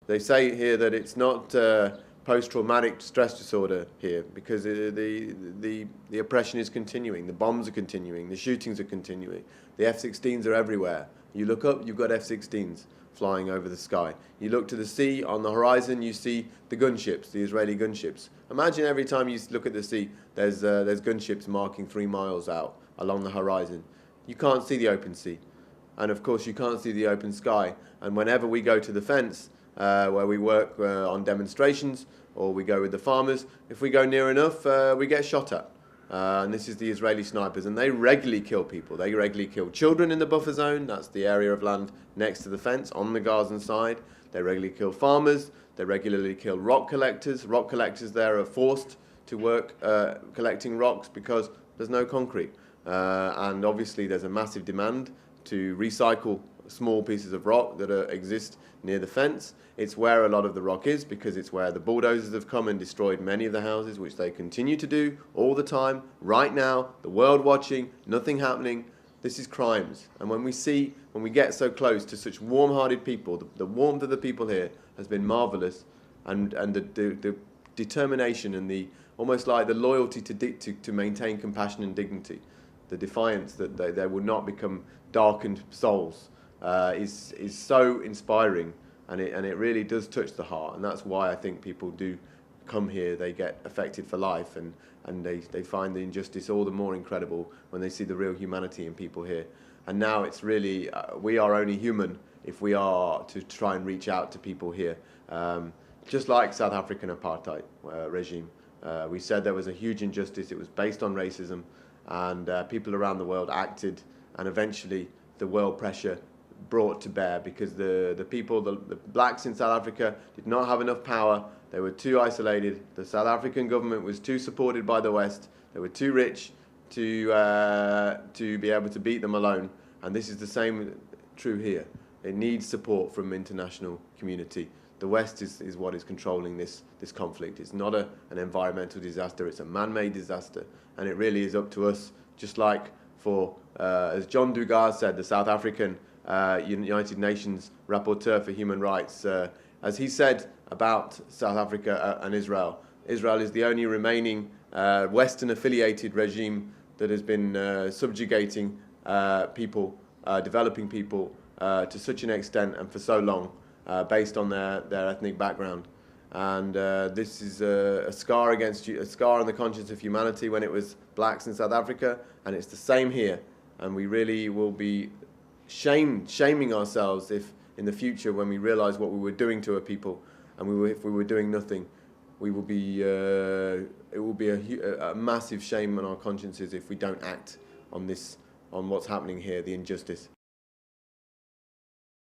They say here that it's not post-traumatic stress disorder here because the oppression is continuing, the bombs are continuing, the shootings are continuing, the F-16s are everywhere. You look up, you've got F-16s flying over the sky. You look to the sea, on the horizon you see the gunships, the Israeli gunships. Imagine every time you look at the sea, there's gunships marking 3 miles out along the horizon. You can't see the open sea. And of course you can't see the open sky. And whenever we go to the fence, where we work on demonstrations, or we go with the farmers, if we go near enough, we get shot at. And this is the Israeli snipers, and they regularly kill people. They regularly kill children in the buffer zone, that's the area of land next to the fence on the Gazan side. They regularly kill farmers, they regularly kill rock collectors. Rock collectors there are forced to work collecting rocks because there's no concrete. And obviously there's a massive demand to recycle small pieces of rock that exist near the fence. It's where a lot of the rock is because it's where the bulldozers have come and destroyed many of the houses, which they continue to do all the time, right now, the world watching, nothing happening. This is crimes. And when we get so close to such warm-hearted people, the warmth of the people here has been marvelous, and the determination and the almost like the loyalty to maintain compassion and dignity, the defiance that they will not become darkened souls, is so inspiring, and it really does touch the heart, and that's why I think people do come here. They get affected for life, and they find the injustice all the more incredible when they see the real humanity in people here. And now it's really, we are only human if we are to try and reach out to people here. Just like South African apartheid regime. We said there was a huge injustice, it was based on racism, and people around the world acted, and eventually the world pressure brought to bear because the people, the blacks in South Africa did not have enough power. They were too isolated. The South African government was too supported by the West. They were too rich to be able to beat them alone. And this is the same true here. It needs support from international community. The West is what is controlling this conflict. It's not an environmental disaster, it's a man-made disaster. And it really is up to us, just like for, as John Dugas said, the South African United Nations Rapporteur for Human Rights, as he said about South Africa and Israel, Israel is the only remaining Western-affiliated regime that has been subjugating people, developing people to such an extent and for so long, based on their ethnic background. And this is a scar a scar on the conscience of humanity when it was blacks in South Africa, and it's the same here. And we really will be shaming ourselves if in the future, when we realise what we were doing to our people, and if we were doing nothing, we will be it will be a massive shame on our consciences if we don't act on what's happening here, the injustice.